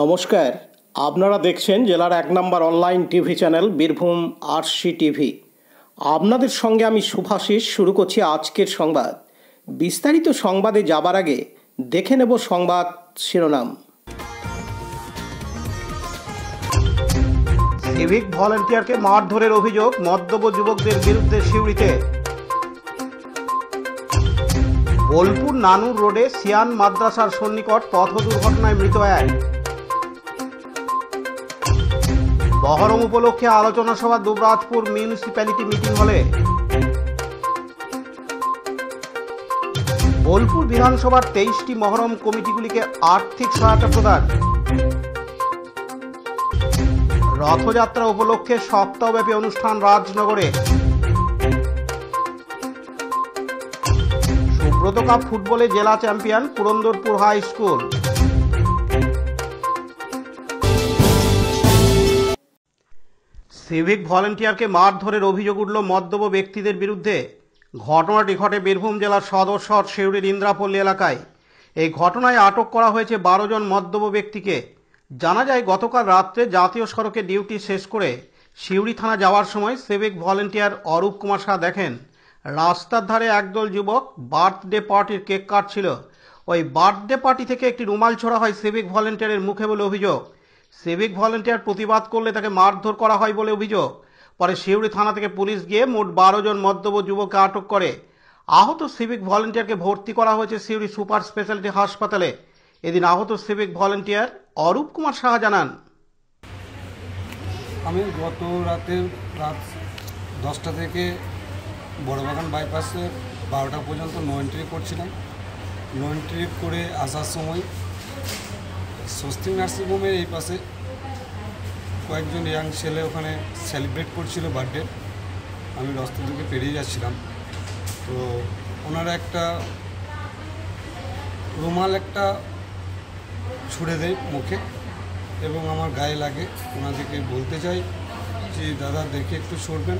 নমস্কার, আপনারা দেখছেন জেলার ১ নম্বর online TV channel Birbhum RC TV. আপনাদের সঙ্গে আমি শুভাশিস। শুরু করছি আজকের সংবাদ। বিস্তারিত সংবাদে যাবার আগে দেখে নেব সংবাদ শিরোনাম। সিভিক ভলেন্টিয়ারকে মারধরের অভিযোগ মদ্যপ যুবকদের বিরুদ্ধে সিউড়িতে। বোলপুর নানুর রোডে সিয়ান মাদ্রাসার সন্নিকট পথ দুর্ঘটনায় মৃত এক। মহরম উপলক্ষে আলোচনা সভা দুবরাজপুর মিউনিসিপ্যালিটি মিটিং হলে। বোলপুর বিধানসভার 23টি মহরম কমিটিগুলিকে আর্থিক সহায়তা প্রদান। রথযাত্রা উপলক্ষে সপ্তাহব্যাপী অনুষ্ঠান রাজনগরে। সুব্রত কাপ ফুটবলে জেলা champion Purandarpur high school. Civic ভলেন্টিয়ারকে মারধরের অভিযোগ উঠল মদ্যপ ব্যক্তিদের বিরুদ্ধে। ঘটনাটি ঘটে বীরভূম জেলার সদর শহর সিউড়ির ইন্দ্রাপল্লী এলাকায়। এই ঘটনায় আটক করা হয়েছে 12 জন মদ্যপ ব্যক্তিকে। জানা যায়, গতকাল রাত্রে জাতীয় সড়কে ডিউটি শেষ করে সিউড়ি থানা যাওয়ার সময় সিভিক ভলেন্টিয়ার অরূপ কুমার শাহ দেখেন রাস্তার ধারে একদল যুবক বার্থডে পার্টির কেক কাটছিল। ওই বার্থডে পার্টি থেকে একটি রুমাল ছোড়া হয় সিভিক ভলেন্টিয়ারের মুখে বলে অভিযোগ। সিভিক ভলেন্টিয়ার প্রতিবাদ করলে তাকে মারধর করা হয় বলে অভিযোগ। পরে সিউড়ি থানা থেকে পুলিশ গিয়ে মোট 12 জন মদ্যপ যুবককে আটক করে। আহত সিভিক ভলেন্টিয়ারকে ভর্তি করা হয়েছে সিউড়ি সুপার স্পেশালিটি হাসপাতালে। এদিন আহত সিভিক ভলেন্টিয়ার অরূপ কুমার শাহ জানান, আমি গত রাতে রাত 10টা থেকে বড়বাগান বাইপাসে 12টা পর্যন্ত নো এন্ট্রি করছিলাম। নো এন্ট্রি করে আসার সময় স্বস্তি নার্সিংহোমের এই পাশে কয়েকজন ইয়াং ছেলে ওখানে সেলিব্রেট করছিল বার্থডে। আমি রাস্তা থেকে পেরিয়ে যাচ্ছিলাম, তো ওনারা একটা রুমাল ছুঁড়ে দেয় মুখে এবং আমার গায়ে লাগে। ওনাদেরকে বলতে চাই যে দাদা দেখে একটু সরবেন।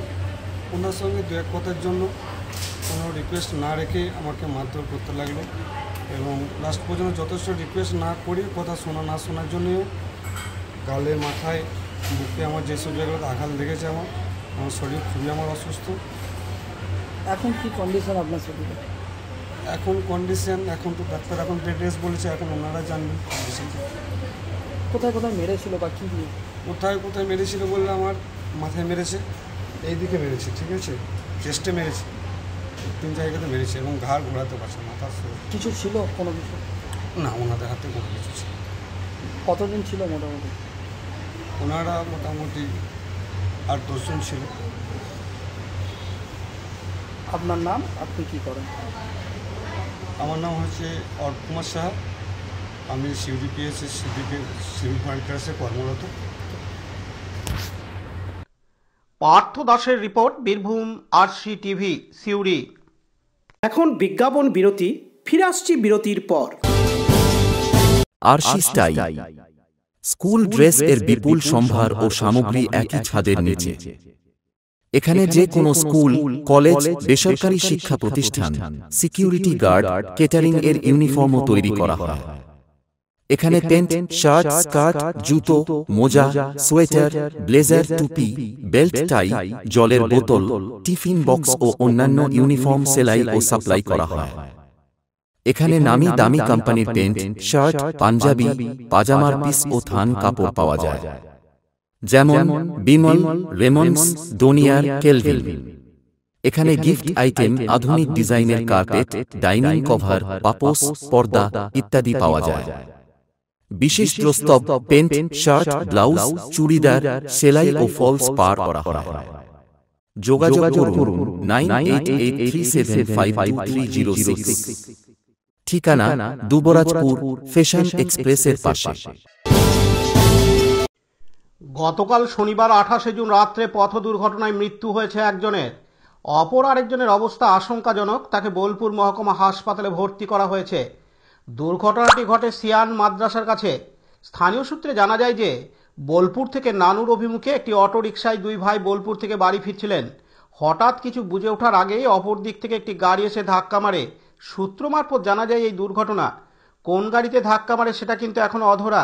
ওনার সঙ্গে দু এক কথার জন্য কোনো রিকোয়েস্ট না রেখে আমাকে মারধর করতে লাগলো এবং লাস্ট পর্যন্ত যথেষ্ট রিকোয়েস্ট না করে কথা না শোনার জন্যও গালে, মাথায়, বুকে আমার যেসব জায়গাগুলোতে আঘাত লেগেছে। আমার শরীর খুবই অসুস্থ। এখন কি কন্ডিশন আপনার শরীরে? এখন কন্ডিশন তো ডাক্তার এখন বেড রেস্ট বলেছে, এখন ওনারা জানবেন কন্ডিশন। কোথায় কোথায় মেরেছিল বা কী দিয়ে? কোথায় মেরেছিল বললে আমার মাথায় মেরেছে, এই দিকে মেরেছে, ঠিক আছে, চেস্টে মেরেছে, 3 জায়গাতে মেরেছে এবং ঘাড় ঘোরাতে পারছে, মাথার কিছু ছিল? কোনো কিছু না, ওনাদের হাতে কোনো কিছু ছিল। কতদিন ছিল মোটামুটি? ওনারা মোটামুটি 8-10 জন ছিল। আপনার নাম? আপনি কি করেন? আমার নাম হচ্ছে অরূপ কুমার শাহ। আমি সিউড়ি পিএসএ সিভিক ভলেন্টিয়ার্সে কর্মরত। পার্থ দাসের report, Birbhum RC TV, Suri. এখন বিজ্ঞাপন বিরতি, ফিরে আসছি বিরতির পর। আরসি স্টাইল স্কুল ড্রেস এর বিপুল সম্ভার ও সামগ্রী একই ছাদের নিচে। এখানে যে কোনো স্কুল, কলেজ, বেসরকারি শিক্ষা প্রতিষ্ঠান, সিকিউরিটি গার্ড, কেটারিং এর ইউনিফর্মও তৈরি করা হয়। এখানে প্যান্ট, শার্ট, স্কার্ট, জুতো, মোজা, সোয়েটার, ব্লেজার, টুপি, বেল্ট, টাই, জলের বোতল, টিফিন বক্স ও অন্যান্য ইউনিফর্ম সেলাই ও সাপ্লাই করা হয়। এখানে নামি দামি কোম্পানির প্যান্ট, শার্ট, পাঞ্জাবি, পাজামার পিস ও থান কাপড় পাওয়া যায়, যেমন বিমল, রেমন্ডস, ডোনিয়ার, কেলভিন। এখানে গিফট আইটেম, আধুনিক ডিজাইনের কার্পেট, ডাইনিং কভার, পাপোশ, পর্দা ইত্যাদি পাওয়া যায়। বিশেষ প্রস্তাব, প্যান্ট, শার্ট, ব্লাউজ, চুড়িদার, সেলাই ও ফলস পার করা হয়। যোগাযোগ করুন 9883752306। ঠিকানা দুবরাজপুর ফ্যাশন এক্সপ্রেসের পাশে। গতকাল শনিবার 28শে জুন রাত্রে পথ দুর্ঘটনায় মৃত্যু হয়েছে একজনের। অপর আরেকজনের অবস্থা আশঙ্কাজনক। তাকে বোলপুর মহকুমা হাসপাতালে ভর্তি করা হয়েছে। দুর্ঘটনাটি ঘটে সিয়ান মাদ্রাসার কাছে। স্থানীয় সূত্রে জানা যায় যে বোলপুর থেকে নানুর অভিমুখে একটি অটো রিকশায় 2 ভাই বোলপুর থেকে বাড়ি ফিরছিলেন। হঠাৎ কিছু বুঝে ওঠার আগেই অপর দিক থেকে একটি গাড়ি এসে ধাক্কা মারে। সূত্র মারফত জানা যায় এই দুর্ঘটনা কোন গাড়িতে ধাক্কা মারে সেটা কিন্তু এখনো অধরা।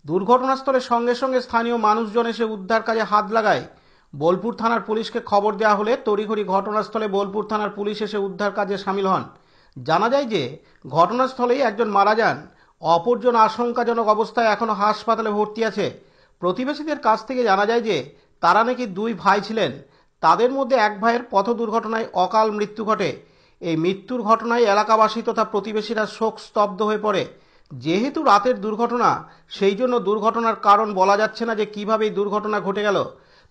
দুর্ঘটনাস্থলের সঙ্গে সঙ্গে স্থানীয় মানুষজন এসে উদ্ধার কাজে হাত লাগায়। বোলপুর থানার পুলিশকে খবর দেওয়া হলে তড়িঘড়ি ঘটনাস্থলে বোলপুর থানার পুলিশ এসে উদ্ধার কাজে সামিল হন। জানা যায় যে ঘটনাস্থলেই একজন মারা যান, অপরজন আশঙ্কাজনক অবস্থায় এখনও হাসপাতালে ভর্তি আছে। প্রতিবেশীদের কাছ থেকে জানা যায় যে তারা নাকি দুই ভাই ছিলেন, তাদের মধ্যে এক ভাইয়ের পথ দুর্ঘটনায় অকাল মৃত্যু ঘটে। এই মৃত্যুর ঘটনায় এলাকাবাসী তথা প্রতিবেশীরা শোক স্তব্ধ হয়ে পড়ে। যেহেতু রাতের দুর্ঘটনা, সেই জন্য দুর্ঘটনার কারণ বলা যাচ্ছে না যে কিভাবে এই দুর্ঘটনা ঘটে গেল।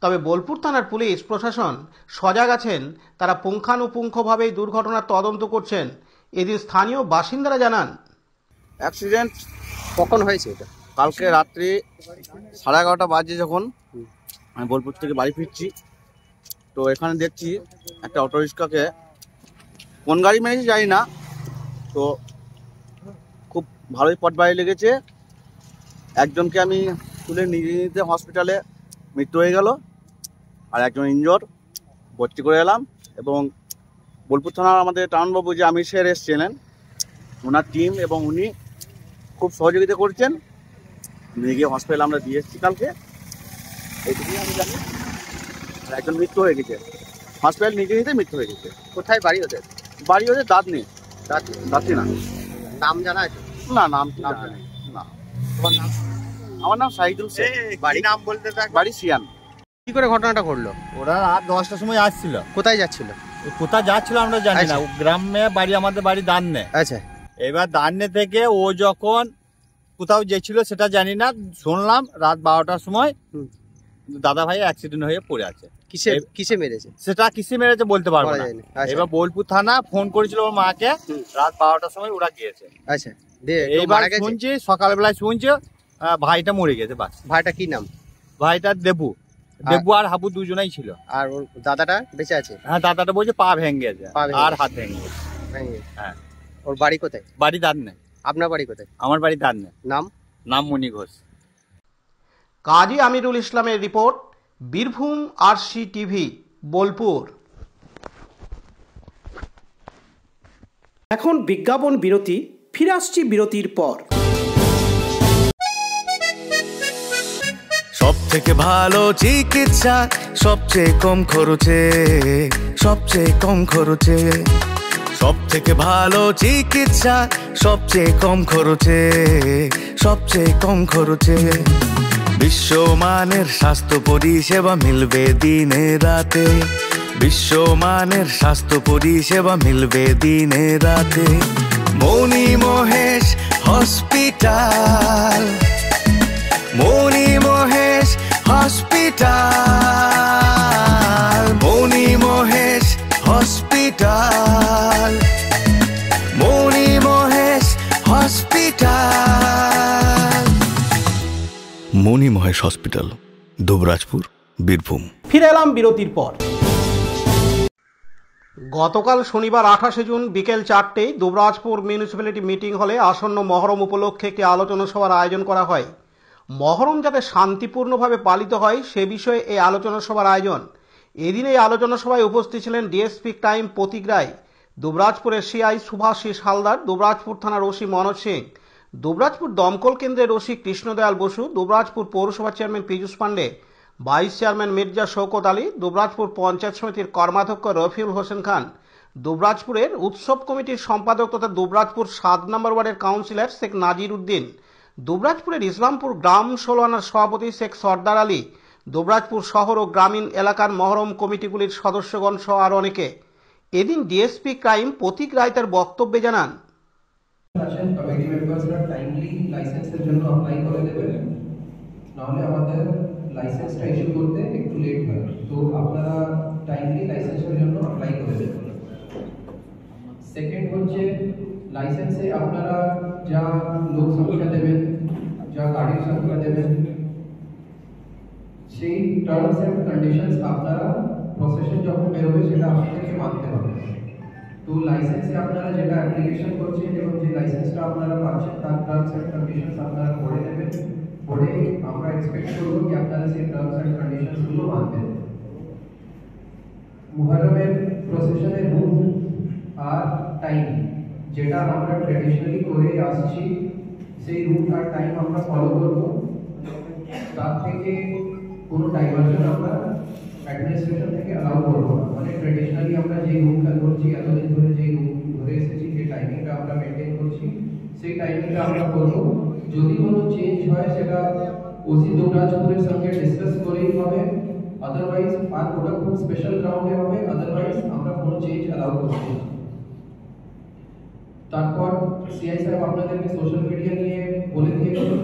তবে বোলপুর থানার পুলিশ প্রশাসন সজাগ আছেন, তারা পুঙ্খানুপুঙ্খভাবে এই দুর্ঘটনার তদন্ত করছেন। এদিন স্থানীয় বাসিন্দারা জানান, অ্যাক্সিডেন্ট কখন হয়েছে এটা? কালকে রাত্রি 11:30 বাজে যখন আমি বোলপুর থেকে বাড়ি ফিরছি, তো এখানে দেখছি একটা অটো রিক্সাকে কোন গাড়ি মেরেছে জানি না, তো খুব ভালোই পটবাড়ি লেগেছে। একজনকে আমি তুলে নিয়ে নিতে হসপিটালে মৃত্যু হয়ে গেল, আর একজন ইনজোর ভর্তি করে এলাম। এবং বোলপুর থানার আমাদের টাউনবাবু যে আমির স্যার এসেছিলেন, ওনার টিম এবং উনি খুব সহযোগিতা করছেন। নিয়ে গিয়ে হসপিটালে আমরা দিয়ে এসেছি কালকে, এইটুকুই আমি জানি। একজন মৃত্যু হয়ে গেছে, হসপিটাল নিতে নিতে মৃত্যু হয়ে গেছে। কোথায় বাড়ি ওদের? বাড়ি ওদের দাঁতনি না। নাম জানা আছে? না, নাম জানি না। তোমার নাম? আমার নাম শাহিদুল শেখ। বাড়ি নাম বলতে থাক। বাড়ি সিয়ান। কি করে ঘটনাটা ঘটলো? ওরা রাত 10টার সময় আসছিল। কোথায় যাচ্ছিল? কোথায় যাচ্ছিল আমরা জানি না। আচ্ছা। গ্রামে বাড়ি, আমাদের বাড়ি দান্নে। আচ্ছা, এবার দান্নে থেকে ও যখন কোথাও গেছিল সেটা জানি না, শুনলাম রাত 12টার সময় দাদা ভাই অ্যাক্সিডেন্ট হয়ে পড়ে আছে। কিসে মেরেছে? সেটা কিসে মেরেছে বলতে পারবো বলা না। যায় না। আচ্ছা। এবার বোলপুর থানা ফোন করেছিল ওর মাকে, রাত 12টার সময় ওরা গিয়েছে। আচ্ছা, দিয়ে এইবার শুনছি সকালবেলায় শুনছি ভাইটা মরে গেছে। বাস। ভাইটা কি নাম? ভাইটা দেবু আর হাবু দুজনেই ছিল। আর ওর দাদাটা বেঁচে আছে? হ্যাঁ, দাদাটা বলছে পা ভেঙে গেছে আর হাত ভেঙে গেছে। হ্যাঁ। ওর বাড়ি কোথায়? বাড়ি দান্নে। আপনার বাড়ি কোথায়? আমার বাড়ি দান্নে। নাম মণি ঘোষ। কাজী আমিরুল ইসলামের report, Birbhum RC TV, Bolpur. এখন বিজ্ঞাপন বিরতি, ফিরে আসছি বিরতির পর। সব থেকে ভালো চিকিৎসা, সবচেয়ে কম খরচে, সবচেয়ে কম খরচে। সব থেকে ভালো চিকিৎসা, সবচেয়ে কম খরচে, সবচেয়ে কম খরচে। বিশ্বমানের স্বাস্থ্য পরিষেবা মিলবে দিনে রাতে, বিশ্বমানের স্বাস্থ্য পরিষেবা মিলবে দিনে রাতে। মণি মহেশ হসপিটাল, মণি মহেশ হসপিটাল, মণি মহেশ হসপিটাল, মণি মহেশ হসপিটাল। মণি মহেশ হসপিটাল, দুবরাজপুর, বীরভূম। ফিরে এলাম বিরতির পর। গতকাল শনিবার 28শে জুন বিকেল 4টেয় দুবরাজপুর মিউনিসিপ্যালিটি মিটিং হলে আসন্ন মহরম উপলক্ষে একটি আলোচনা সভার আয়োজন করা হয়। মহরম যাতে শান্তিপূর্ণভাবে পালিত হয় সে বিষয়ে এই আলোচনা সভার আয়োজন। এদিন এই আলোচনা সভায় উপস্থিত ছিলেন ডিএসপি ক্রাইম প্রতীক রায়, দুবরাজপুরের সিআই সুভাষিস হালদার, দুবরাজপুর থানার ওসি মনোজ সিং, দুবরাজপুর দমকল কেন্দ্রের ওসি কৃষ্ণদয়াল বসু, দুবরাজপুর পৌরসভার chairman Piyush Pandey, vice chairman Mirza Shaukat Ali, Dubrajpur panchayat সমিতির কর্মাধ্যক্ষ রফিউল হোসেন খান, দুবরাজপুরের উৎসব কমিটির সম্পাদক তথা দুবরাজপুর 7 নম্বর ওয়ার্ডের কাউন্সিলর শেখ নাজির উদ্দিন, দুবরাজপুরের ইসলামপুর গ্রাম 16 আনার সভাপতি শেখ সর্দার আলী, দুবরাজপুর শহর ও গ্রামীণ এলাকার মহরম কমিটিগুলির সদস্যগণ সহ আরও অনেকে। এদিন ডিএসপি ক্রাইম প্রতীক রায় তার বক্তব্যে জানান, কমিটি মেম্বারসরা টাইমলি লাইসেন্সের জন্য অ্যাপ্লাই করে দেবেন, নাহলে আমাদের লাইসেন্সটা ইস্যু করতে একটু লেট হয়। তো আপনারা টাইমলি লাইসেন্সের জন্য অ্যাপ্লাই করে দেবেন। সেকেন্ড হচ্ছে লাইসেন্সে আপনারা যা লোক সংখ্যা দেবেন, যা গাড়ির সংখ্যা দেবেন, সেই টার্মস অ্যান্ড কন্ডিশনস আপনারা প্রসেশন যখন বেরোবে সেটা আপনাদেরকে মানতে হবে। তো লাইসেন্সে আপনারা যেটা অ্যাপ্লিকেশন করছেন এবং যে লাইসেন্সটা আপনারা পাচ্ছেন তার টার্মস অ্যান্ড কন্ডিশনস আপনারা পড়ে নেবেন। পড়ে আমরা এক্সপেক্ট করবো কি আপনারা সেই টার্মস অ্যান্ড কন্ডিশনসগুলো মানবেন। মুহররমের প্রসেশনের রুট আর টাইম যেটা আমরা ট্র্যাডিশনালি করে আসছি, সেই রুট আর টাইম আমরা ফলো করব। তার থেকে কোনো ডাইভারশন আমরা অ্যাডমিনিস্ট্রেশন থেকে অ্যালাউ করবো না। মানে ট্রেডিশনালি আমরা যে রুলটা করছি, এতদিন ধরে যে রুল ধরে এসেছি, যে টাইমিংটা আমরা মেনটেন করছি, সেই টাইমিংটা আমরা করবো। যদি কোনো চেঞ্জ হয় সেটা ওসি দুবরাজপুরের সঙ্গে ডিসকাস করেই হবে, আদারওয়াইজ আর ওটা খুব স্পেশাল গ্রাউন্ডে হবে, আদারওয়াইজ আমরা কোনো চেঞ্জ অ্যালাউ করছি না। তারপর সিআই সাহেব আপনাদেরকে সোশ্যাল মিডিয়া নিয়ে বলে দিয়েছেন,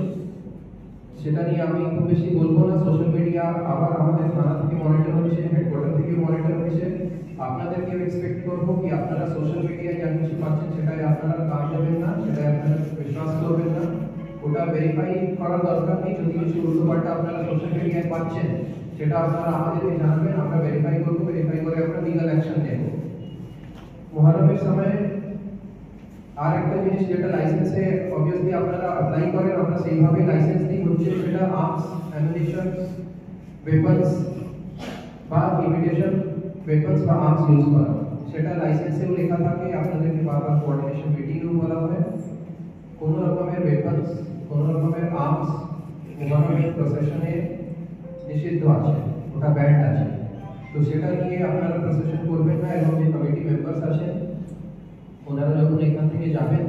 সেটা নিয়ে আমি খুব বেশি বলবো না। সোশ্যাল মিডিয়া আবার আমাদের থানা থেকে মনিটর হচ্ছে, হেডকোয়ার্টার থেকে মনিটর হচ্ছে। আপনাদেরকে এক্সপেক্ট করবো কি আপনারা সোশ্যাল মিডিয়ায় যা কিছু পাচ্ছেন সেটাই আপনারা কাজ দেবেন না, সেটাই আপনারা বিশ্বাস করবেন না। ওটা ভেরিফাই করার দরকার নেই। যদি কিছু উল্টোপাল্টা আপনারা সোশ্যাল মিডিয়ায় পাচ্ছেন সেটা আপনারা আমাদেরকে জানাবেন, আমরা ভেরিফাই করবো, ভেরিফাই করে আমরা লিগাল অ্যাকশন নেব। মুহররমের সময় আর একটা জিনিস যেটা লাইসেন্সে অবভিয়াসলি আপনারা অ্যাপ্লাই করেন, আমরা সেইভাবে লাইসেন্স দিই, হচ্ছে সেটা আর্মস, অ্যামিনিশন, ওয়েপন্স বা ইমিটেশন ওয়েপন্স বা আর্মস ইউজ করা, সেটা লাইসেন্সেও লেখা থাকে। আপনাদেরকে বারবার কোঅর্ডিনেশন মিটিংয়েও বলা হয় কোনো রকমের ওয়েপন্স, কোনো রকমের আর্মস মুহররমের প্রসেশনে নিষিদ্ধ আছে, ওটা ব্যান্ড আছে। তো সেটা নিয়ে আপনারা প্রসেশন করবেন না। এবং যে কমিটি মেম্বার্স আছেন ওনারা যখন এখান থেকে যাবেন,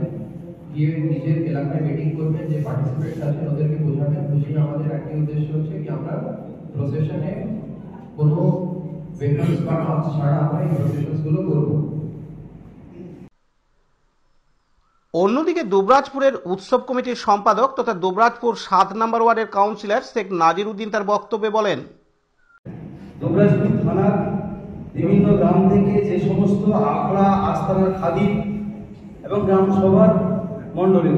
গিয়ে নিজের এলাকায় মিটিং করবেন, যে পার্টিসিপেন্টস আছেন ওদেরকে বোঝাবেন, বুঝিয়ে আমাদের একটি উদ্দেশ্য হচ্ছে কি আমরা প্রসেশনে কোনো ওয়েপন্স বা আর্মস ছাড়া আমরা এই প্রসেশনসগুলো করবো। অন্যদিকে দুবরাজপুরের উৎসব কমিটির সম্পাদক তথা দুবরাজপুর 7 নম্বর ওয়ার্ডের কাউন্সিলর শেখ নাজির উদ্দিন তার বক্তব্যে বলেন, দুবরাজপুর থানার বিভিন্ন গ্রাম থেকে যে সমস্ত আখড়া, আস্তানার খাদি এবং গ্রাম সভার মণ্ডলী,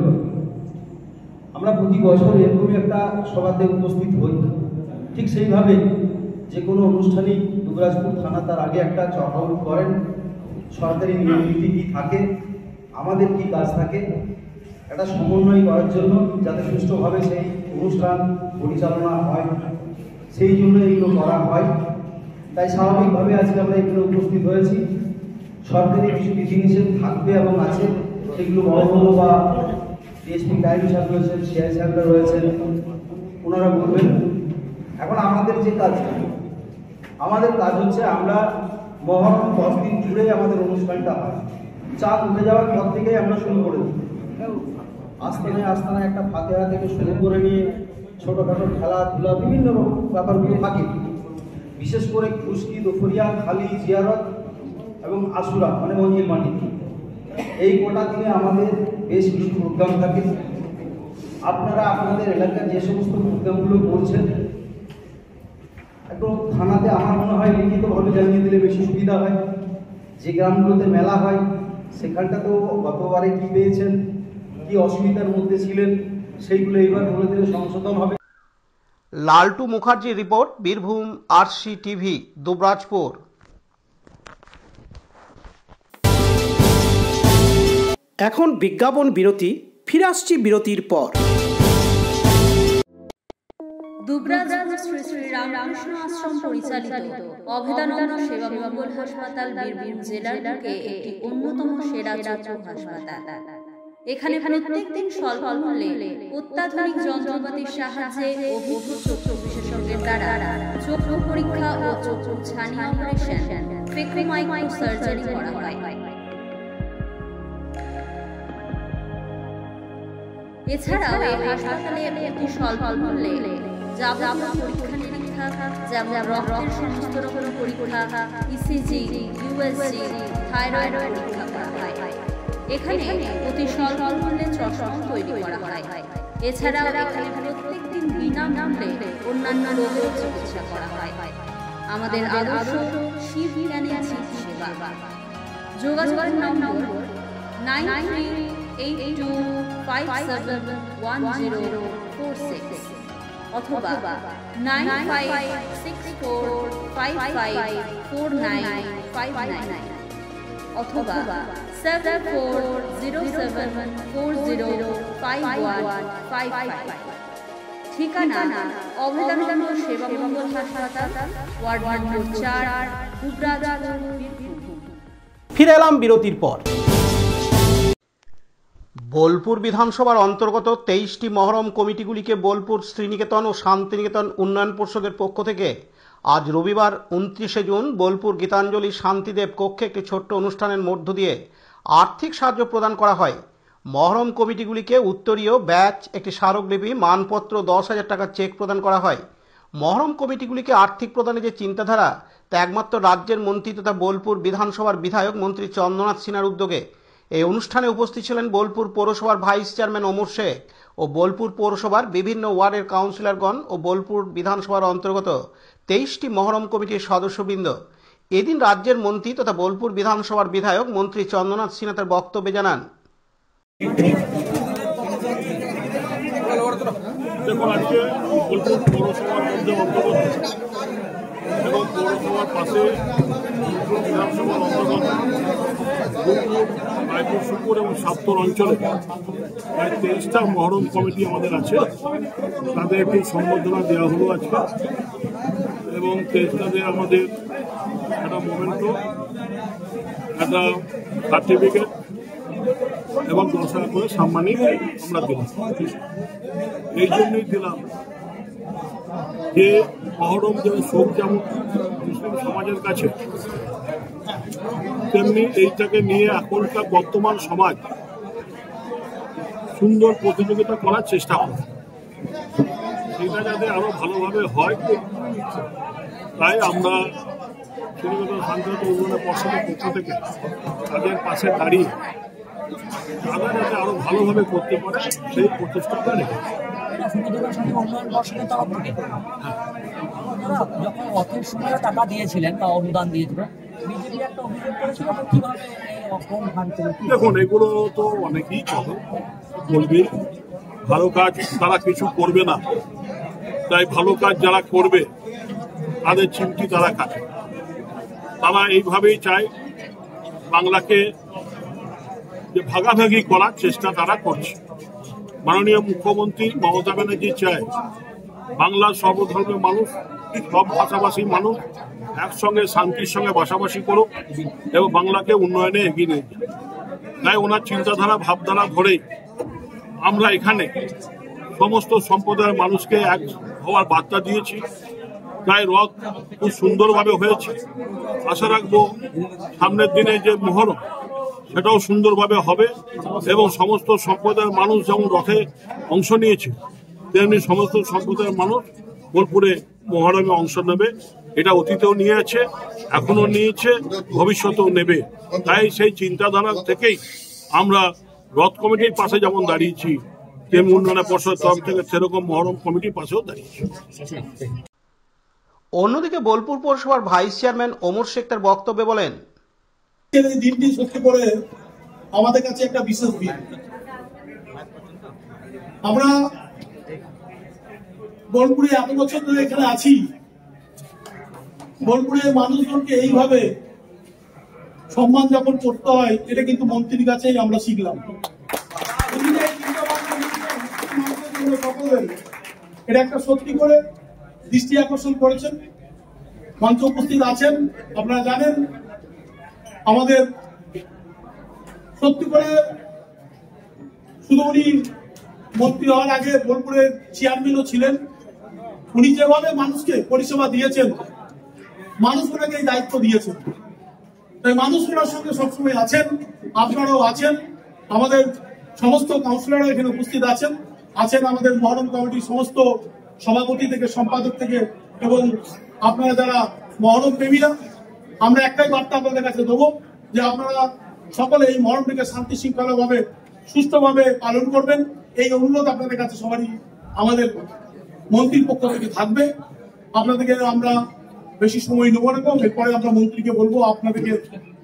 আমরা প্রতি বছর এরকমই একটা সভাতে উপস্থিত হই। ঠিক সেইভাবে যে কোনো অনুষ্ঠানই দুবরাজপুর থানা তার আগে একটা চকআউট করেন, সরকারি নিয়ম নীতি কী থাকে, আমাদের কি কাজ থাকে, একটা সমন্বয় করার জন্য যাতে সুষ্ঠুভাবে সেই অনুষ্ঠান পরিচালনা হয়, সেই জন্য এগুলো করা হয়। তাই স্বাভাবিকভাবে আজকে আমরা এখানে উপস্থিত হয়েছি। সরকারি কিছু বিধিনিষেধ থাকবে এবং আছে, সেগুলো বড় বা ডিএসপি গাইড সাহেব রয়েছেন, সিআই সাহেবরা রয়েছেন, ওনারা বলবেন। এখন আমাদের যে কাজ, আমাদের কাজ হচ্ছে আমরা মহরম 10 দিন জুড়ে আমাদের অনুষ্ঠানটা হয়। চাঁদ উঠে যাওয়ার পর থেকেই আমরা শুরু করে দিই। আস্তানায় আস্তানায় একটা ফাতেহা থেকে শুরু করে নিয়ে ছোটোখাটো খেলাধুলা বিভিন্ন রকম ব্যাপারগুলো থাকে। বিশেষ করে খুশকি, দুপুরিয়া, খালি, জিয়ারত এবং আশুরা মানে মঞ্জিল মাটি, এই গোটা দিনে আমাদের বেশ কিছু প্রোগ্রাম থাকে। আপনারা আপনাদের এলাকার যে সমস্ত প্রোগ্রামগুলো করছেন একটু থানাতে আমার মনে হয় লিখিতভাবে জানিয়ে দিলে বেশি সুবিধা হয়। যে গ্রামগুলোতে মেলা হয় সেখানটা তো গতবারে কি পেয়েছেন, কি অসুবিধার মধ্যে ছিলেন, সেইগুলো এইবার বলে দিলে সংশোধন হবে। লালটু মুখার্জির report, Birbhum RC TV, Dubrajpur. এখন বিজ্ঞাপন বিরতি, ফিরে আসছি বিরতির পর। দুবরাজপুর শ্রী শ্রী রামকৃষ্ণ আশ্রম পরিচালিত অভেদানন্দ সেবা মঙ্গল হাসপাতাল বীরভূম জেলার বুকে একটি অন্যতম সেরা চক্ষু হাসপাতাল। এখানে প্রত্যেক দিন স্বল্প মূল্যে অত্যাধুনিক যন্ত্রপাতির সাহায্যে অভিজ্ঞ চক্ষু বিশেষজ্ঞের দ্বারা চক্ষু পরীক্ষা ও চক্ষু ছানি অপারেশন, ফেকোমাইক্রো সার্জারি করা হয়। এছাড়াও এই হাসপাতালে অতি স্বল্প মূল্যে যাবতীয় পরীক্ষা নিরীক্ষা, যেমন রক্তের সমস্ত রকম পরীক্ষা, ইসিজি, ইউএসজি, থাইরয়েড পরীক্ষা করা হয়। এখানে অতি স্বল্প মূল্যে চশমা তৈরি করা হয়। এছাড়াও এখানে প্রত্যেক দিন বিনামূল্যে অন্যান্য রোগের চিকিৎসা করা হয়। আমাদের আদর্শ শিব জ্ঞানের সেবা। যোগাযোগের নম্বর 9382571046 অথবা 9564554959 অথবা 7407405155। ঠিকানা অভেদানন্দ সেবা মঙ্গল হাসপাতাল, ওয়ার্ড নম্বর 4, দুবরাজপুর। ফিরে এলাম বিরতির পর। বোলপুর বিধানসভার অন্তর্গত 23টি মহরম কমিটিগুলিকে বোলপুর শ্রীনিকেতন ও শান্তিনিকেতন উন্নয়ন পর্ষদের পক্ষ থেকে আজ রবিবার 29শে জুন বোলপুর গীতাঞ্জলি শান্তিদেব কক্ষে একটি ছোট্ট অনুষ্ঠানের মধ্য দিয়ে আর্থিক সাহায্য প্রদান করা হয়। মহরম কমিটিগুলিকে উত্তরীয় ব্যাচ, একটি স্মারকলিপি, মানপত্র, 10,000 টাকার চেক প্রদান করা হয়। মহরম কমিটিগুলিকে আর্থিক প্রদানে যে চিন্তাধারা, তা একমাত্র রাজ্যের মন্ত্রী তথা বোলপুর বিধানসভার বিধায়ক মন্ত্রী চন্দ্রনাথ সিনহার উদ্যোগে। এই অনুষ্ঠানে উপস্থিত ছিলেন বোলপুর পৌরসভার ভাইস চেয়ারম্যান ওমর শেখ ও বোলপুর পৌরসভার বিভিন্ন ওয়ার্ডের কাউন্সিলরগণ ও বোলপুর বিধানসভার অন্তর্গত 23টি মহরম কমিটির সদস্যবৃন্দ। এদিন রাজ্যের মন্ত্রী তথা বোলপুর বিধানসভার বিধায়ক মন্ত্রী চন্দ্রনাথ সিনহা তার বক্তব্যে জানান, দেখুন, আজকে বোলপুর পৌরসভার মধ্যে অন্তর্গত এবং পৌরসভার পাশে বোলপুর বিধানসভার অন্তর্গত বোলপুর, রায়পুর, সুপুর এবং সাপ্তর অঞ্চলে প্রায় 23টা মহরম কমিটি আমাদের আছে। তাদের একটু সম্বর্ধনা দেওয়া হলো আজকে এবং 23টাতে আমাদের একটা মোমেন্টো, একটা সার্টিফিকেট এবং 10 টাকা করে সম্মানিত আমরা দিলাম। এই জন্যই দিলাম যে মহরম যেমন শোক যেমন মুসলিম সমাজের কাছে, তেমনি এইটাকে নিয়ে এখনকার বর্তমান সমাজ সুন্দর প্রতিযোগিতা করার চেষ্টা করে, সেটা যাতে আরো ভালোভাবে হয়। তাই আমরা শ্রীনিকেতন শান্তিনিকেতন উন্নয়ন পর্ষদের পক্ষ থেকে তাদের পাশে দাঁড়িয়ে তারা যাতে আরো ভালোভাবে করতে পারে সেই প্রচেষ্টাটা রেখেছে। যখন অর্থের সময় টাকা দিয়েছিলেন বা অনুদান দিয়েছিলেন, বিজেপি একটা অভিযোগ করেছিল, কিভাবে দেখুন, এগুলো তো অনেকেই বলবে ভালো কাজ তারা কিছু করবে না, তাই ভালো কাজ যারা করবে তাদের চিমটি তারা কাটে। তারা এইভাবেই চায় বাংলাকে যে ভাগাভাগি করার চেষ্টা তারা করছে। মাননীয় মুখ্যমন্ত্রী মমতা ব্যানার্জি চায় বাংলার সর্বধর্মের মানুষ, সব ভাষাভাষী মানুষ একসঙ্গে শান্তির সঙ্গে বাসাবাসি করুক এবং বাংলাকে উন্নয়নে এগিয়ে নিয়ে যায়। তাই ওনার চিন্তাধারা ভাবধারা ধরেই আমরা এখানে সমস্ত সম্প্রদায়ের মানুষকে এক হওয়ার বার্তা দিয়েছি। তাই রথ খুব সুন্দরভাবে হয়েছে। আশা রাখবো সামনের দিনে যে মহরম সেটাও সুন্দরভাবে হবে এবং সমস্ত সম্প্রদায়ের মানুষ যেমন রথে অংশ নিয়েছে, তেমনি সমস্ত সম্প্রদায়ের মানুষ বোলপুরে মহরমে অংশ নেবে। এটা অতীতেও নিয়ে আছে, এখনো নিয়েছে, ভবিষ্যতেও নেবে। তাই সেই চিন্তাধারা থেকেই আমরা রথ কমিটির পাশে যেমন দাঁড়িয়েছি, তেমনি উন্নয়ন পর্ষদের তরফ থেকে সেরকম মহরম কমিটির পাশেও দাঁড়িয়েছি। অন্যদিকে বোলপুর পৌরসভার ভাইস চেয়ারম্যান ওমর শেখ তার বক্তব্যে বলেন, এই দিনটি সত্যি করে আমাদের কাছে একটা বিশেষ দিন। আমরা বোলপুরে এত বছর ধরে এখানে আছি, বোলপুরের মানুষজনকে এইভাবে সম্মান যাপন করতে হয়, এটা কিন্তু মন্ত্রীর কাছেই আমরা শিখলাম। এটা একটা সত্যি করে দৃষ্টি আকর্ষণ করেছেন। মঞ্চে উপস্থিত আছেন, আপনারা জানেন আমাদের সত্যি করে শুধু উনি মন্ত্রী হওয়ার আগে বোলপুরের চেয়ারম্যানও ছিলেন। উনি যেভাবে মানুষকে পরিষেবা দিয়েছেন, মানুষ ওনাকে এই দায়িত্ব দিয়েছেন, তাই মানুষ ওনার সঙ্গে সবসময় আছেন। আপনারাও আছেন, আমাদের সমস্ত কাউন্সিলররা এখানে উপস্থিত আছেন, আমাদের মহরম কমিটির সমস্ত সভাপতি থেকে সম্পাদক থেকে এবং আপনারা যারা মহরম প্রেমীরা, আমরা একটাই বার্তা আপনাদের কাছে দেবো যে আপনারা সকলে এই মহরমটিকে শান্তি শৃঙ্খলা ভাবে সুষ্ঠুভাবে পালন করবেন। এই অনুরোধ আপনাদের কাছে সবারই আমাদের মন্ত্রীর পক্ষ থেকে থাকবে। আপনাদেরকে আমরা বেশি সময় নেবো না, এরপরে আমরা মন্ত্রীকে বলবো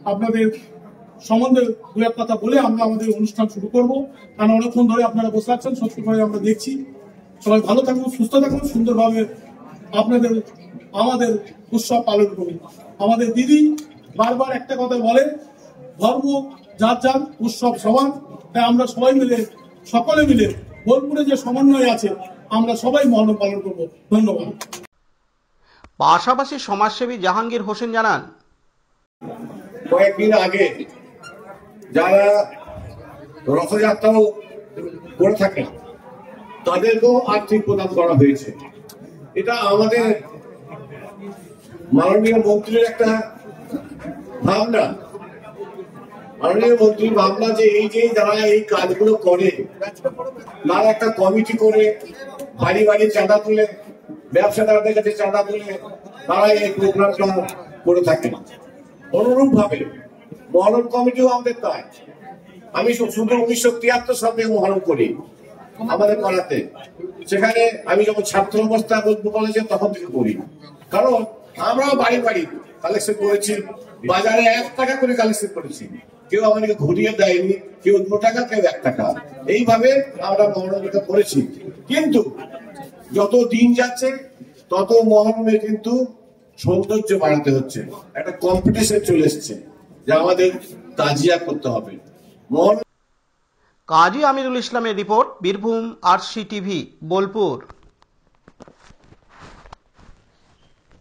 আপনাদের সম্বন্ধে দু এক কথা বলে আমরা আমাদের অনুষ্ঠান শুরু করবো। কারণ অনেকক্ষণ ধরে আপনারা বসে আছেন, সত্যি করে আমরা দেখছি। সবাই ভালো থাকুন, সুস্থ থাকুন, সুন্দরভাবে আমাদের উৎসব পালন করুন। আমাদের দিদি বারবার একটা কথা বলে, ধর্ম যার যার, উৎসব সবার। তাই আমরা সবাই মিলে, সকলে মিলে বোলপুরে যে সমন্বয় আছে, আমরা সবাই মহরম পালন করবো। ধন্যবাদ। পাশাপাশি সমাজসেবী জাহাঙ্গীর হোসেন জানান, কয়েকদিন আগে যারা রথযাত্রাও করে থাকেন, তাদেরকেও আর্থিক প্রদান করা হয়েছে। এটা আমাদের মাননীয় মন্ত্রীর একটা ভাবনা, মাননীয় মন্ত্রীর ভাবনা যে এই যে যারা এই কাজগুলো করে তারা একটা কমিটি করে বাড়ি বাড়ি চাঁদা তুলে, ব্যবসাদারদের কাছে চাঁদা তুলে তারা এই প্রোগ্রামটা করে থাকেন। অনুরূপ ভাবে মহরম কমিটিও আমাদের তাই। আমি শুধু 1973 সালে মহরম করি আমাদের পাড়াতে, সেখানে আমি যখন ছাত্র অবস্থায় কলেজে তখন থেকে করি, কারণ আমরাও বাড়ি বাড়ি কালেকশন করেছি, বাজারে 1 টাকা করে কালেকশন করেছি, কেউ আমাদেরকে ঘুরিয়ে দেয়নি, কেউ 2 টাকা, কেউ 1 টাকা, এইভাবে আমরা মহরমটা করেছি। কিন্তু যত দিন যাচ্ছে তত মহরমে কিন্তু সৌন্দর্য বাড়াতে হচ্ছে, একটা কম্পিটিশন চলে এসছে যে আমাদের তাজিয়া করতে হবে। কাজী আমিরুল ইসলামের report, Birbhum RC TV, Bolpur.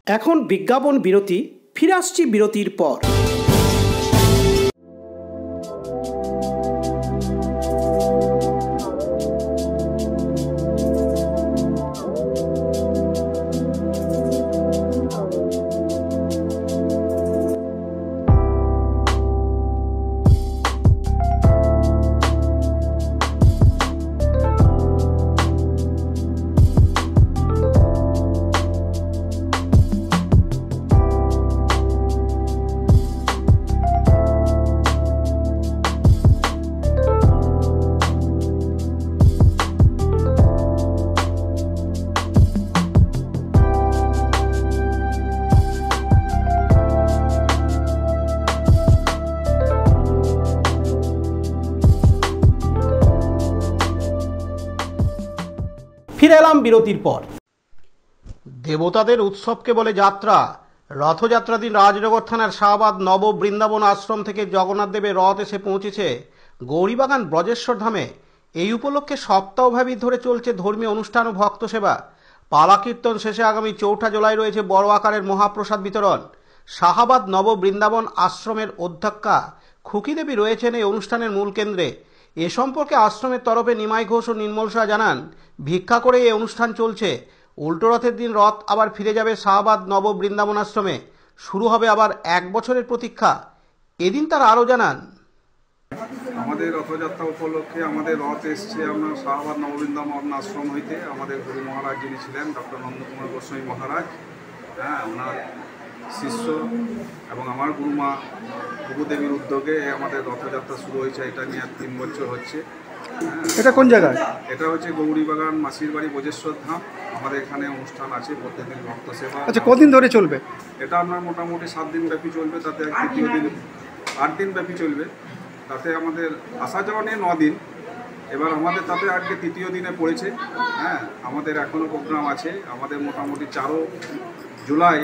এখন বিজ্ঞাপন বিরতি, ফিরে আসছি বিরতির পর। ফিরে এলাম বিরতির পর। দেবতাদের উৎসবকে বলে যাত্রা। রথযাত্রা দিন রাজনগর থানার শাহবাদ নব বৃন্দাবন আশ্রম থেকে জগন্নাথ দেবের রথ এসে পৌঁছেছে গৌরীবাগান ব্রজেশ্বর ধামে। এই উপলক্ষে সপ্তাহব্যাপী ধরে চলছে ধর্মীয় অনুষ্ঠান ও ভক্ত সেবা। পালা কীর্তন শেষে আগামী 4 জুলাই রয়েছে বড় আকারের মহাপ্রসাদ বিতরণ। শাহবাদ নব বৃন্দাবন আশ্রমের অধ্যক্ষা খুকি দেবী রয়েছেন এই অনুষ্ঠানের মূল কেন্দ্রে। এ সম্পর্কে আশ্রমের তরফে নিমাই ঘোষ ও নির্মল শাহ জানান, ভিক্ষা করে এই অনুষ্ঠান চলছে। উল্টো রথের দিন রথ আবার ফিরে যাবে শাহবাদ নব বৃন্দাবন আশ্রমে। শুরু হবে আবার 1 বছরের প্রতীক্ষা। এদিন তারা আরও জানান, আমাদের রথযাত্রা উপলক্ষে আমাদের রথ এসছে আপনার শাহবাদ নববৃন্দাবন আশ্রম হইতে। আমাদের গুরু মহারাজ যিনি ছিলেন ডক্টর নন্দকুমার গোস্বামী মহারাজ, ওনার শিষ্য এবং আমার গুরুমা ভূদেবীর উদ্যোগে আমাদের রথযাত্রা শুরু হয়েছে। এটা নিয়ে 3 বছর হচ্ছে। এটা কোন জায়গায়? এটা হচ্ছে গৌরীবাগান মাসির বাড়ি ব্রজেশ্বর ধাম। আমাদের এখানে অনুষ্ঠান আছে প্রত্যেকদিন ভক্ত সেবা। আচ্ছা, কদিন ধরে চলবে? এটা আপনার মোটামুটি 7 দিন ব্যাপী চলবে, তাতে 3য় দিন 8 দিন ব্যাপী চলবে। তাতে আমাদের আসা যাওয়া নিয়ে 9 দিন। এবার আমাদের তাতে আজকে 3য় দিনে পড়েছে। আমাদের এখনও প্রোগ্রাম আছে। আমাদের মোটামুটি 4 জুলাই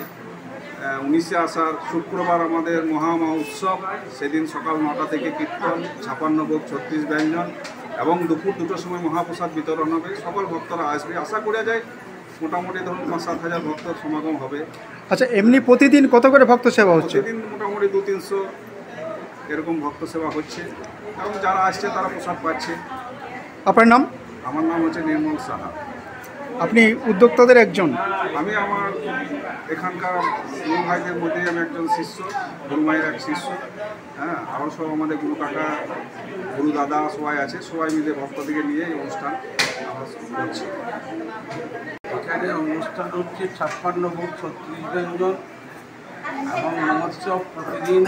19শে আষাঢ় শুক্রবার আমাদের মহা উৎসব। সেদিন সকাল 9টা থেকে কীর্তন, 56 ভোগ, 36 ব্যঞ্জন এবং দুপুর 2টোর সময় মহাপ্রসাদ বিতরণ হবে। সকল ভক্তরা আসবে, আশা করা যায় মোটামুটি ধরুন 5-7 হাজার ভক্তর সমাগম হবে। আচ্ছা, এমনি প্রতিদিন কত করে ভক্ত সেবা হচ্ছে? প্রতিদিন মোটামুটি 200-300 এরকম ভক্ত সেবা হচ্ছে এবং যারা আসছে তারা প্রসাদ পাচ্ছে। আপনার নাম? আমার নাম হচ্ছে নির্মল সাহা। আপনি উদ্যোক্তাদের একজন? আমি আমার এখানকার গুরু ভাইদের মধ্যে আমি একজন শিষ্য, গুরু ভাইয়ের এক শিষ্য। আরও সব আমাদের গুরু কাকা, গুরু দাদা সবাই আছে। সবাই মিলে ভক্তদিকে নিয়ে এই অনুষ্ঠান আমরা করছি। এখানে অনুষ্ঠান হচ্ছে 56 ভোগ, 36 ব্যঞ্জন এবং মহোৎসব। প্রতিদিন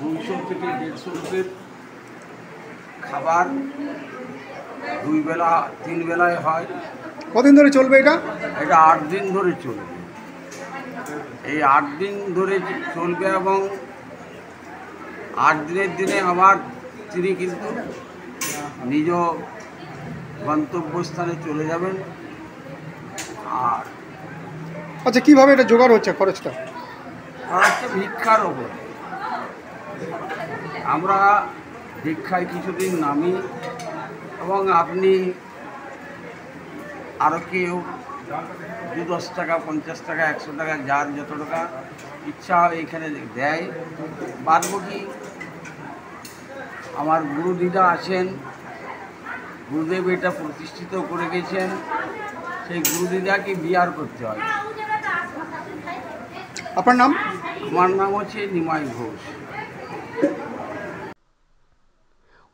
200 থেকে 150 লোকের খাবার 2 বেলা 3 বেলায় হয়। কদিন ধরে চলবে এটা? এটা 8 দিন ধরে চলবে। এই 8 দিন ধরে চলবে এবং 8 দিনের দিনে আবার তিনি কিন্তু নিজ গন্তব্যস্থানে চলে যাবেন। আর আচ্ছা, কিভাবে এটা জোগাড় হচ্ছে খরচটা? খরচটা ভিক্ষার ওপর। আমরা ভিক্ষায় কিছুদিন নামি এবং আপনি আরও কেউ 2-10 টাকা, 50 টাকা, 100 টাকা, যার যত টাকা ইচ্ছা হয় এখানে দেয়। বাদবাকি আমার গুরুদিদা আছেন, গুরুদেব এটা প্রতিষ্ঠিত করে গেছেন, সেই গুরুদিদাকে বিয়ার করতে হয়। আপনার নাম? আমার নাম হচ্ছে নিমাই ঘোষ।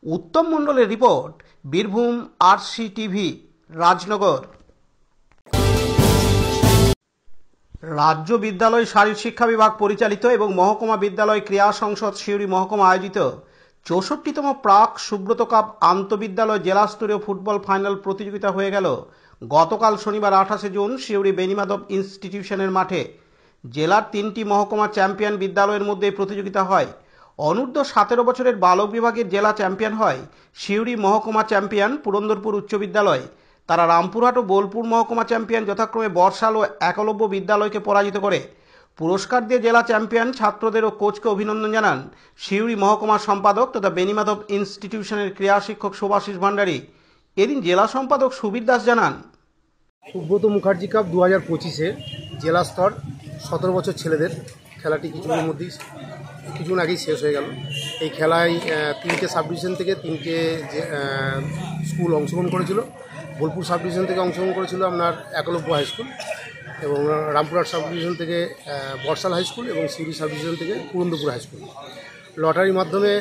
উত্তম মণ্ডলের রিপোর্ট, বীরভূম RCTV, রাজনগর। রাজ্য বিদ্যালয় শারীর শিক্ষা বিভাগ পরিচালিত এবং মহকুমা বিদ্যালয় ক্রীড়া সংসদ সিউড়ি মহকুমা আয়োজিত 64তম প্রাক সুব্রত কাপ আন্তঃবিদ্যালয় জেলা স্তরীয় ফুটবল ফাইনাল প্রতিযোগিতা হয়ে গেল গতকাল শনিবার 28 জুন সিউড়ি বেনিমাধব ইনস্টিটিউশনের মাঠে। জেলার 3টি মহকুমা চ্যাম্পিয়ন বিদ্যালয়ের মধ্যে প্রতিযোগিতা হয়। অনূর্ধ্ব 17 বছরের বালক বিভাগের জেলা চ্যাম্পিয়ন হয় সিউড়ি মহকুমা চ্যাম্পিয়ন পুরন্দরপুর উচ্চ বিদ্যালয়। তারা রামপুরহাট ও বোলপুর মহকুমা চ্যাম্পিয়ন যথাক্রমে বর্ষাল ও একলব্য বিদ্যালয়কে পরাজিত করে। পুরস্কার দিয়ে জেলা চ্যাম্পিয়ন ছাত্রদের ও কোচকে অভিনন্দন জানান সিউড়ি মহকুমার সম্পাদক তথা বেনিমাধব ইনস্টিটিউশনের ক্রীড়া শিক্ষক শুভাশিস ভান্ডারী। এদিন জেলা সম্পাদক সুবীর দাস জানান, সুব্রত মুখার্জি কাপ 2025-এ জেলা স্তর 17 বছর ছেলেদের খেলাটি কিছুদিন আগেই শেষ হয়ে গেল। এই খেলায় 3টে সাব ডিভিশন থেকে 3টে স্কুল অংশগ্রহণ করেছিল। বোলপুর সাব ডিভিশন থেকে অংশগ্রহণ করেছিল আপনার একলব্য হাই স্কুল, এবং রামপুরহাট সাব ডিভিশন থেকে বর্ষাল হাই স্কুল, এবং সিউড়ি সাব ডিভিশন থেকে পুরন্দরপুর হাই স্কুল। লটারির মাধ্যমে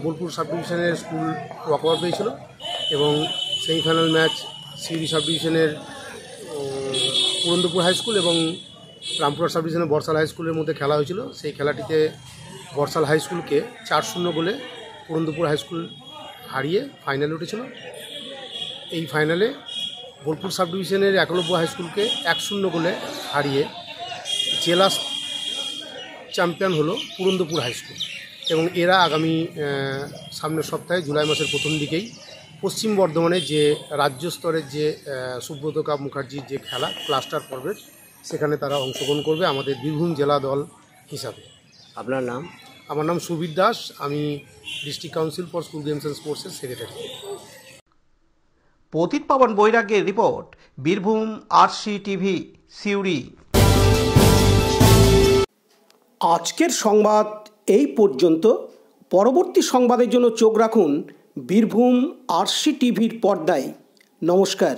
বোলপুর সাব ডিভিশনের স্কুল ওয়াকওভার পেয়েছিল, এবং সেমিফাইনাল ম্যাচ সিউড়ি সাব ডিভিশনের পুরন্দরপুর হাই স্কুল এবং রামপুরহাট সাব ডিভিশনের বর্ষাল হাই স্কুলের মধ্যে খেলা হয়েছিল। সেই খেলাটিতে বর্ষাল হাই স্কুলকে 4-0 গোলে পুরন্দরপুর হাই স্কুল হারিয়ে ফাইনালে উঠেছিল। এই ফাইনালে বোলপুর সাব ডিভিশনের একলব্য হাই স্কুলকে 1-0 গোলে হারিয়ে জেলা চ্যাম্পিয়ন হলো পুরন্দরপুর হাই স্কুল, এবং এরা আগামী সামনের সপ্তাহে জুলাই মাসের প্রথম দিকেই পশ্চিম বর্ধমানে যে রাজ্য স্তরের যে সুব্রত কাপ মুখার্জির যে খেলা ক্লাস্টার পর্বের, সেখানে তারা অংশগ্রহণ করবে আমাদের বীরভূম জেলা দল হিসাবে। আপনার নাম? আমার নাম সুবীর দাস, আমি district council for school games and স্পোর্টসের সেক্রেটারি। পতিত পাবন বৈরাগ্যের রিপোর্ট, বীরভূম RCTV, সিউড়ি। আজকের সংবাদ এই পর্যন্ত। পরবর্তী সংবাদের জন্য চোখ রাখুন বীরভূম RCTVর পর্দায়। নমস্কার।